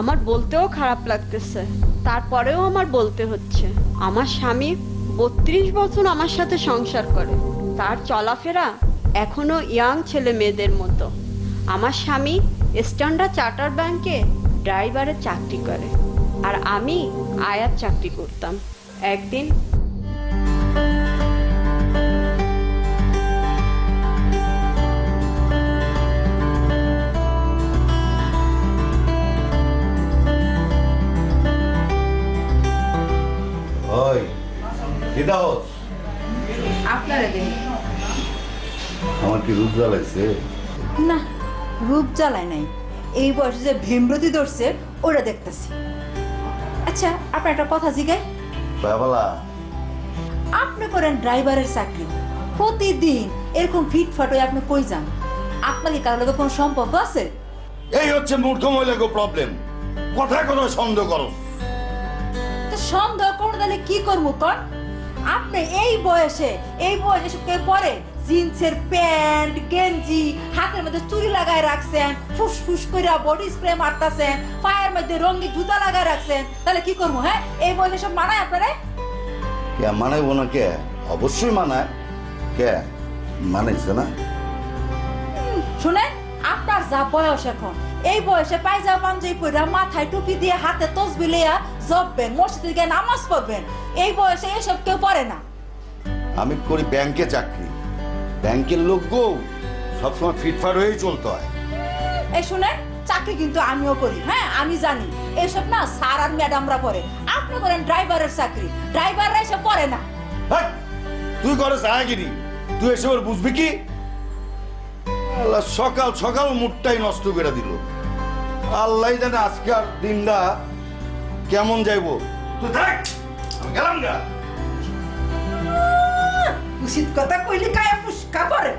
আমার বলতেও খারাপ লাগতেছে, তারপরেও আমার বলতে হচ্ছে। আমার স্বামী 32 বছর আমার সাথে সংসার করে, তার চলাফেরা এখনো ইয়াং ছেলে মেয়েদের মতো। আমার স্বামী স্ট্যান্ডার্ড চার্টার ব্যাংকে ড্রাইভারের চাকরি করে, আর আমি আয়ার চাকরি করতাম। একদিন ওই কি দাওস? আপনারা দেখি আমার কি রূপ জ্বালাইছে? না, রূপ জ্বালায় নাই, এই বয়সে যে ভীমরতি ধরছে ওটা দেখতেছি। আচ্ছা, আপনার একটা কথা জিগাই, বাবালা আপনি করেন ড্রাইভারের চাকরি, প্রতিদিন এরকম ফিটফাট হয়ে আপনি কই যান? আপনার কি কারোর লগে কোনো সম্পর্ক আছে? এই হচ্ছে মূর্খ মহিলাকে প্রবলেম, কথায় কথায় সন্দেহ করো। তো সন্দেহ করে তাহলে কি করবো তোর? আপনি এই বয়সে সব কে পরে জিন্সের প্যান্ট গেঞ্জি, হাতের মধ্যে চুড়ি লাগায় রাখছেন, ফুসফুস করে বডি স্প্রে মারতাছেন, পায়ের মধ্যে রঙিন জুতা লাগায় রাখছেন, তাহলে কি করবো? হ্যাঁ, এই বয়সে সব মানায় আপনারে? কে মানাইব না? কে অবশ্যই মানায়। কে মানাইছে না? শুনেন, আপনার যা বয়স এখন, এই বয়সে পায়জামা পাঞ্জাবি পরে মাথায় টুপি দিয়ে হাতে তসবিহ লইয়া জপবেন, মসজিদে গিয়ে নামাজ পড়বেন, এই বয়সে এসব কেউ পড়ে না। আমি করি ব্যাংকে চাকরি, ব্যাংকের লোক গো সবসময় ফিটফাট হয়েই চলতে হয়। এই শুনেন, চাকরি কিন্তু আমিও করি, হ্যাঁ আমি জানি এসব না স্যার আর ম্যাডামরা পড়ে, আপনি করেন ড্রাইভারের চাকরি, ড্রাইভাররা এসব পড়ে না। হাট! তুই করে সাহাগিরি, তুই এসবের বুঝবি কি? আল্লাহ, সকাল সকাল মুডটাই নষ্ট করে দিল। আল্লাহ জানে আজকে আর দিনটা কেমন যাইব। তুই দেখ, আমি গেলাম গা। উচিত কথা কইলে কায়া ফুসকা পড়ে।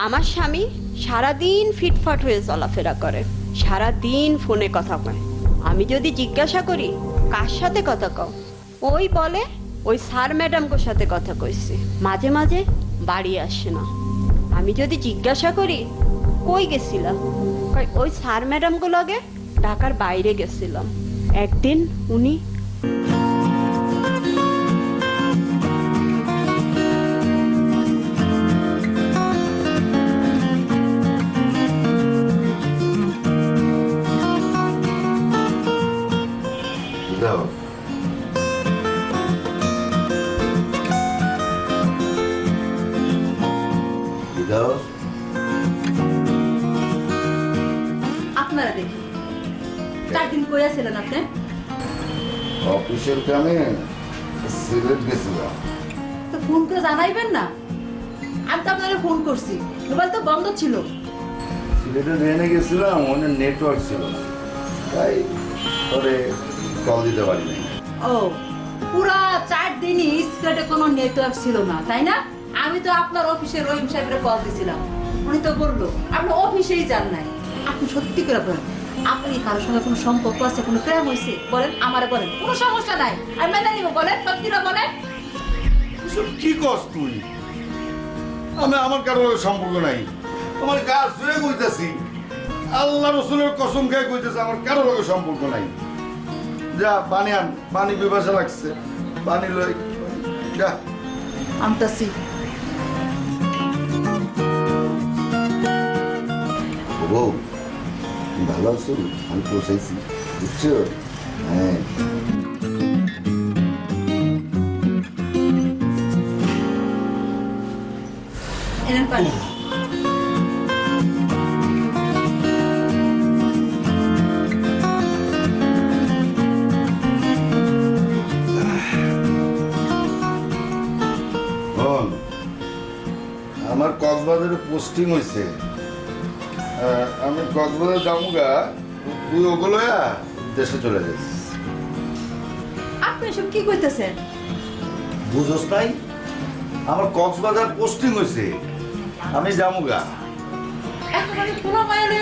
আমার স্বামী সারাদিন ফিটফাট হয়ে চলাফেরা করে, সারাদিন ফোনে কথা কয়। আমি যদি জিজ্ঞাসা করি কার সাথে কথা কও, ওই বলে ওই স্যার ম্যাডামদের সাথে কথা কইছি, মাঝে মাঝে বাড়ি আসে না। আমি যদি জিজ্ঞাসা করি কই গেছিলাম, কয় ওই স্যার ম্যাডামগুলো লগে ঢাকার বাইরে গেছিলাম। একদিন উনি দাও। দাও। আপনারা দেখি 4 দিন কই আছিলেন আপনি? অফিসের কামে সিলেট গেছিলাম। তো ফোন করে জানাইবেন না? আমি তো আপনারে ফোন করছি, মোবাইল তো বন্ধ ছিল। সিলেটে ট্রেনে গেছিলাম, ওখানে নেটওয়ার্ক ছিল না, তাই পরে কল দিতে পারি নাই। ও, পুরা 4 দিনই সিলেটে কোনো নেটওয়ার্ক ছিল না, তাই না? আমি তো আপনার অফিসের রহিম সাহেবের কল দিছিলাম, উনি তো বললো আপনি অফিসেই যান নাই। আপনি সত্যি করে বলেন, আপনি কারোর সঙ্গে কোনো সম্পর্ক আছে, কোনো প্রেম হয়েছে? বলেন, আমারে বলেন, কোনো সমস্যা নাই, আমি মেনে নিব। বলেন, সত্যি করে বলেন। এসব কি কস তুই? আমার কারোর সম্পর্ক নাই, আমার কাজ জুড়ে কইতেছি, আল্লাহ রসুলের কসম খেয়ে কইতেছে আমার কারোর লগে সম্পর্ক নাই। যা পানি আন, পানি পিপাসা লাগছে, পানি লই যা। আমতাছি। বউ ভালো আছো? আমি পৌঁছাইছি, বুঝছো? হ্যাঁ। এনেন পানি। আমার কক্সবাজারে পোস্টিং হয়েছে, আমি কক্সবাজার যাবো, তুই ওগুলো দেশে চলে যাস। আপনি এসব কি কইতেছেন? বুঝোস নাই, আমার কক্সবাজার পোস্টিং হয়েছে, আমি যাবো। এখন আমি পুরো মাইলে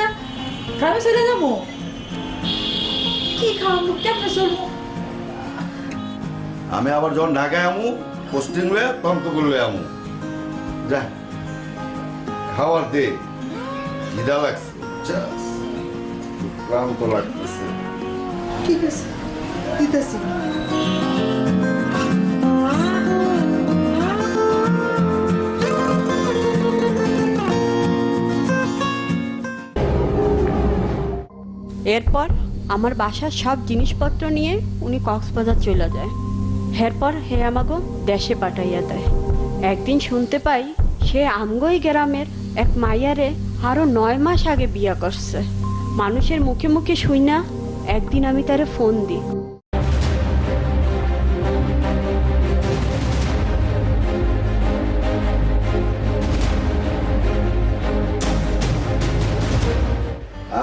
গ্রামে চলে যাবো? কি খাওয়াবো, কেমনে চলবো? আমি আবার যখন ঢাকায় আমু পোস্টিং লয়ে তখন তোকে লয়ে আমু। যা খাবার দে, খিদা লাগছে। Just ক্লান্ত লাগতেছে। ঠিক আছে দিতেছি। এরপর আমার বাসার সব জিনিসপত্র নিয়ে উনি কক্সবাজার চলে যায়। এরপর হে আমাগো দেশে পাঠাইয়া দেয়। একদিন শুনতে পাই সে আমগই গ্রামের এক মাইয়ারে আরো 9 মাস আগে বিয়া করছে। মানুষের মুখে মুখে শুই না, একদিন আমি তারে ফোন দিই।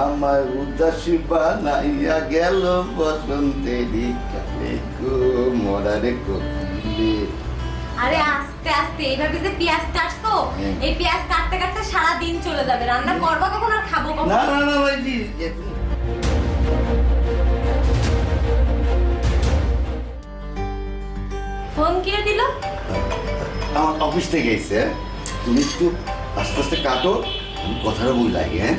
আমার উদাসী বানাইয়া গেল বসন্তেরই কালে গো মরারে কোকিলে। আরে আস্তে আস্তে এইভাবে যে পেঁয়াজ কাটছো, এই পেঁয়াজ কাটতে কাটতে সারা দিন চলে যাবে। রান্না করবা কখন আর খাবো কখন? না না না ভাইজি, ফোন কিনে দিল? আমার অফিস থেকে এসে তুমি একটু আস্তে আস্তে কাটো, আমি কথাটা বই লাগে। হ্যাঁ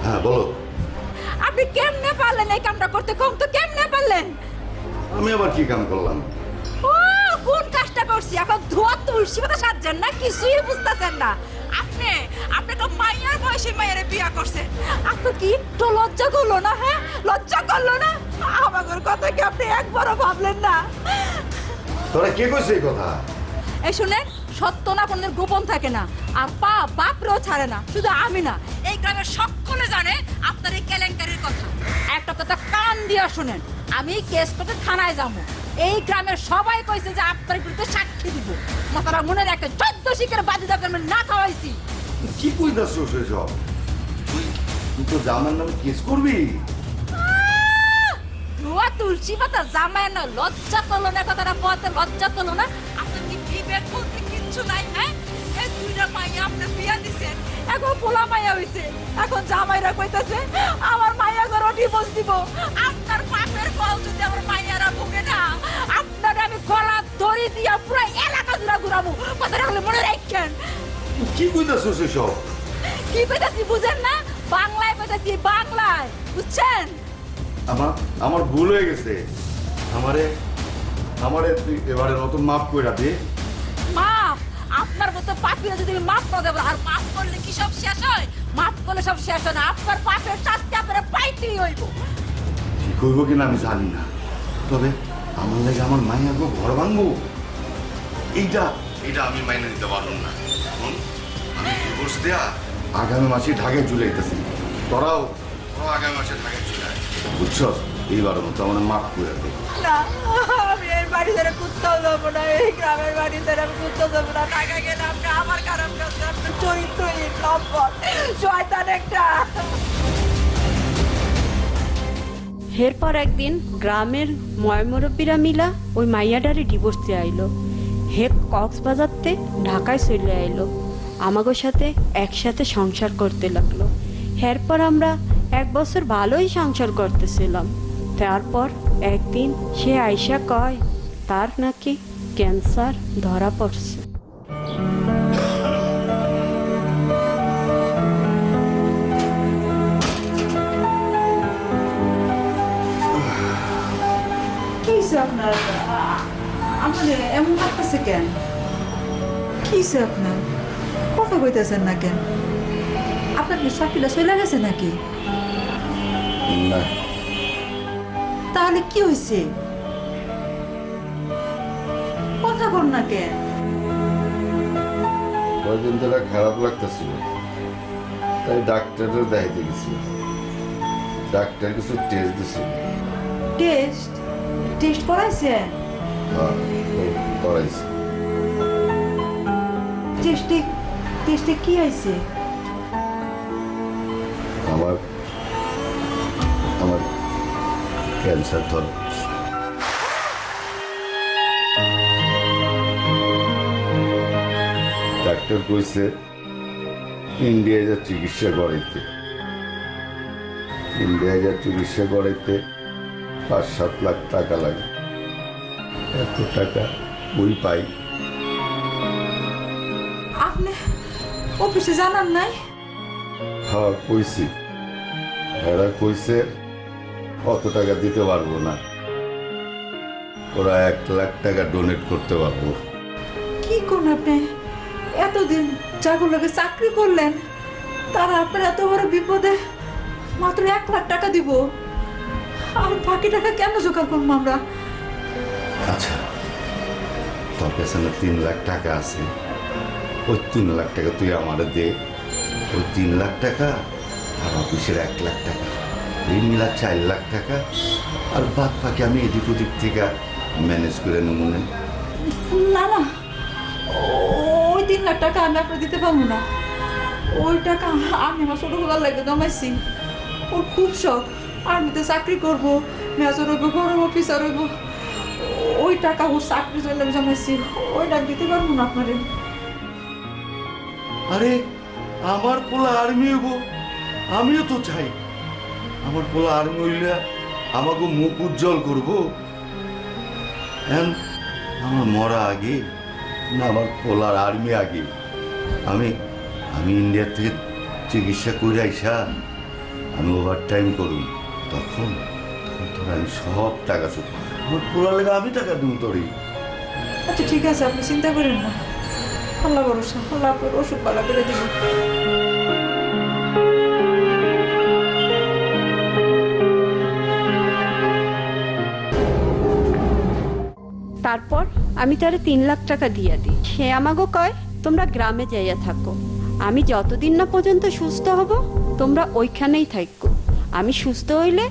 হ্যাঁ বলো। আপনি কেমনে পারলেন এই কামটা করতে? কম তো কেমনে পারলেন? আমি আবার কি কাম করলাম? ও কোন কাজটা করছি? এখন ধোয়া তুলসী পাতা সাজছেন না, কিছুই বুঝতেছেন না। আপনি তো মাইয়ার বয়সে মায়ের বিয়া করছেন। আপনার কি একটু লজ্জা করলো না? হ্যাঁ লজ্জা করলো না? আমাদের কথা কি আপনি একবারও ভাবলেন না? তোরা কে কইছে এই কথা? এই শুনেন, সত্য না কোনদিন গোপন থাকে না, আর পা বাপরেও ছাড়ে না। শুধু আমি না, এই গ্রামের সকলে জানে আপনার এই কেলেঙ্কারির কথা। একটা কথা কান দিয়া শুনেন, আমি কেস করতে থানায় যাবো। এই গ্রামের সবাই কইছে যে আপনার বিরুদ্ধে সাক্ষী দিব। মাথাটা মনে রাখে, 14 শিখের বাজি দাবি আমি না খাওয়াইছি। তুই কি কইতাছ সেসব? তুই তো জামার নামে কেস করবি? ধোয়া তুলসী পাতা জামায় না, লজ্জা করলো না? কথাটা বলতে লজ্জা করলো না? আপনার কি বিবেক বলতে কিচ্ছু নাই? হ্যাঁ এই দুইটা মাইয়া আপনি বিয়া দিছেন, এখন পোলা মাইয়া হইছে, এখন জামাইরা কইতাছে আমার মাইয়া ঘর ডিভোর্স দিব। আপনার পাপের ফল যদি আমার মাইয়ারা ভোগে না, আপনার আমি গলা দড়ি দিয়া পুরো এলাকা জুড়া ঘুরাবো। কথাটা হলে মনে রাখেন। তুই কি কইতাছ সেসব? কি কইতাছি বুঝেন না? বাংলায় কইতাছি, বাংলায়, বুঝছেন? আমার ভুল হয়ে গেছে। আমারে তুই এবারে নতুন মাফ কইরা দে। মাপ? আপনার মতো পাপীরা যদি মাপ না দেব, আর মাপ করলে কি সব শেষ হয়? মাপ করলে সব শেষ হয় না। আপনার পাপের শাস্তি আপনার পাইতেই হইব। ঠিক হইব কিনা আমি জানি না, তবে আমার লাগে আমার মাইয়াকে ঘর ভাঙবো, এইটা আমি মাইনে নিতে পারব না। এখন আমি ডিভোর্স দেয়া আগামী মাসে ঢাকায় চলে যেতেছি। তোরাও আগামী মাসে ঢাকায় চলে আয়, বুঝছস? এইবার মতো আমার মাফ করে দে। না, আমি এই বাড়ি ধরে কুত্তাও যাবো না, এই গ্রামের বাড়ি ধরে আমি কুত্তাও যাবো না। টাকা গেলে আপনি আমার কারণ করতে, আপনি চরিত্রহীন নম্বর, শয়তান একটা। এরপর একদিন গ্রামের ময়মুরব্বীরা মিলা ওই মাইয়াটারে ডিভোর্স দিয়ে আইলো। হে কক্সবাজারতে ঢাকায় চলে আইলো, আমাগোর সাথে একসাথে সংসার করতে লাগলো। এরপর আমরা 1 বছর ভালোই সংসার করতেছিলাম। তারপর একদিন সে আইসা কয় তার নাকি ক্যান্সার ধরা পড়ছে। কি হয়েছে আপনার? আমাদের এমন লাগতেছে কেন? কি হয়েছে আপনার? কথা কইতেছেন না কেন? আপনার কি সাকিলা চলে গেছে নাকি? না, তাহলে কি হয়েছে? কথা বল না কেন? কয়েকদিন ধরে খারাপ লাগতেছিল, তাই ডাক্তারের দেখাইতে গেছিল। ডাক্তার কিছু টেস্ট দিছিল। টেস্ট? টেস্ট করাইছেন? করাইছে। টেস্টে কি হয়েছে? আমার ক্যান্সার ধরা পড়ছে। ডাক্তার কইছে ইন্ডিয়ায় যা চিকিৎসা করাইতে, ইন্ডিয়ায় যা চিকিৎসা করাইতে 5-7 লাখ টাকা লাগে। এত টাকা ওই পাই? আপনি অফিসে জানান নাই? হ্যাঁ কইছি, এরা কইছে অত টাকা দিতে পারবো না, ওরা 1 লাখ টাকা ডোনেট করতে পারবো। কি করুন আপনি? এতদিন যাগুলোকে চাকরি করলেন তারা আপনার এত বড় বিপদে মাত্র 1 লাখ টাকা দিব, আর বাকি টাকা কেন জোগাড় করবো আমরা? আচ্ছা, তোর কাছে না 3 লাখ টাকা আছে, ওই 3 লাখ টাকা তুই আমারে দে। ওই 3 লাখ টাকা আর অফিসের 1 লাখ টাকা, এই মিলা 4 লাখ টাকা, আর বাদ বাকি আমি এদিক ওদিক থেকে ম্যানেজ করে নেব। না না, ওই 3 লাখ টাকা আমি আপনার দিতে পারবো না। ওই টাকা আমি আমার ছোটবেলার লাগে জমাইছি। ওর খুব শখ আর্মিতে চাকরি করবো, মেজর হইব, বড় অফিসার হইব। ওই টাকা ওর চাকরির জন্য আমি জমাইছি, ওই টাকা দিতে পারবো না আপনারে। আরে আমার পোলা আর্মি হইব, আমিও তো চাই আমার পোলা আর্মি হইলে আমাকে মুখ উজ্জ্বল করবো। আমার মরা আগে না আমার পোলার আর্মি আগে? আমি আমি ইন্ডিয়া থেকে চিকিৎসা করে আইসা আমি ওভার টাইম করুন, তখন তখন তোর আমি সব টাকা শোধ, আমার পোলার লেগে আমি টাকা দিব তোরই। আচ্ছা ঠিক আছে, আপনি চিন্তা করেন না, আল্লাহ ভরসা, আল্লাহ আপনার ওষুধ পালা করে দিব। তারপর আমি তারে 3 লাখ টাকা দিয়া দিই। সে আমাকে কয় তোমরা গ্রামে যাইয়া থাকো, আমি যতদিন না পর্যন্ত সুস্থ হব তোমরা ওইখানেই থাকো, আমি সুস্থ হইলে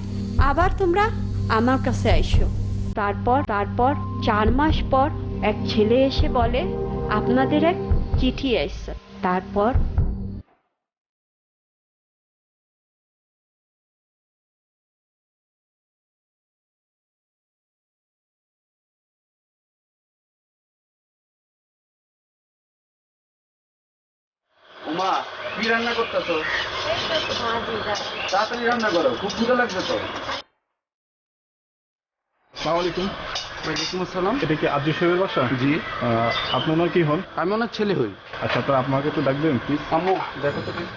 আবার তোমরা আমার কাছে আইসো। তারপর 4 মাস পর এক ছেলে এসে বলে আপনাদের এক চিঠি আসছে। তারপর মা কি রান্না করতেছো? তাড়াতাড়ি রান্না করো, খুব ক্ষুধা লাগছে তো। আসসালামু আলাইকুম। ওয়ালাইকুম আসসালাম। এটা কি আব্দুল সাহেবের বাসা? জি। আপনার নাম কি হন? আমি ওনার ছেলে হই। আচ্ছা, তো আপনাকে একটু ডাক দেবেন প্লিজ। আম্মু দেখো তো please।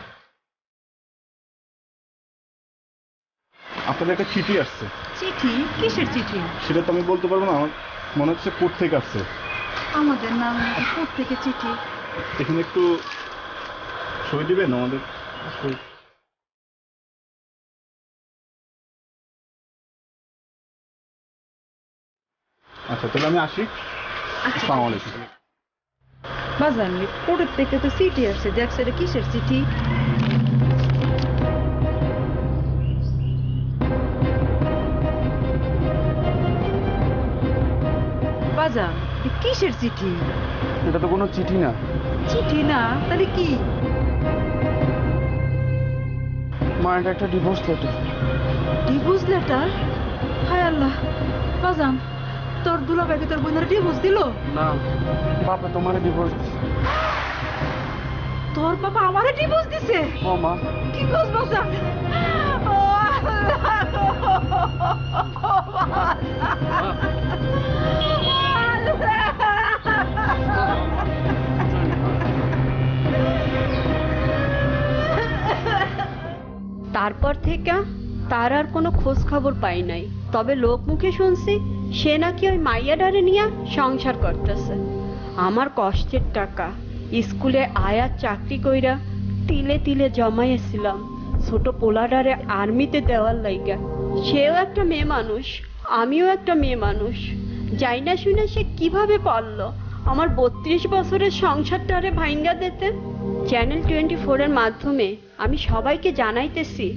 আপনাদের একটা চিঠি আসছে। চিঠি? কিসের চিঠি? সেটা তো আমি বলতে পারবো না, আমার মনে হচ্ছে কোর্ট থেকে আসছে। আমাদের নাম কোর্ট থেকে চিঠি? এখানে একটু সই দিবেন আমাদের সই। আচ্ছা তাহলে আমি আসি। আসসালামু আলাইকুম। বাজান, কোর্টের থেকে তো চিঠি আসছে, দেখছে এটা কিসের চিঠি? বাজান, কিসের চিঠি? এটা তো কোনো চিঠি না। চিঠি না তাহলে কি? মা এটা একটা ডিভোর্স লেটার। Divorce letter? হায় আল্লাহ! বাজান, তোর দুলাভাইকে তোর বোনের ডিভোর্স দিল? না, বাবা তোমারে ডিভোর্স দিছে। তোর বাবা আমারে ডিভোর্স দিছে? ও মা, কি কস বাজান? ও তারপর থেকে তার আর কোনো খোঁজ খবর পাই নাই। তবে লোক মুখে শুনছি সে নাকি ওই মাইয়াডারে নিয়ে সংসার করতেছে। আমার কষ্টের টাকা স্কুলে আয়ার চাকরি কইরা তিলে তিলে জমাইয়েছিলাম ছোট পোলাডারে আর্মিতে দেওয়ার লাইগা। সেও একটা মেয়ে মানুষ, আমিও একটা মেয়ে মানুষ। যাই না শুনে সে কিভাবে পারলো আমার 32 বছরের সংসারটারে ভাঙ্গা দিতে। চ্যানেল 24 এর মাধ্যমে আমি সবাইকে জানাইতেছি,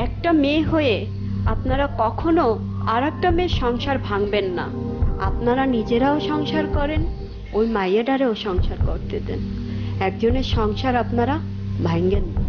একটা মেয়ে হয়ে আপনারা কখনো আর একটা মেয়ের সংসার ভাঙবেন না। আপনারা নিজেরাও সংসার করেন, ওই মাইয়াডারেও সংসার করতে দেন। একজনের সংসার আপনারা ভাঙ্গেন না।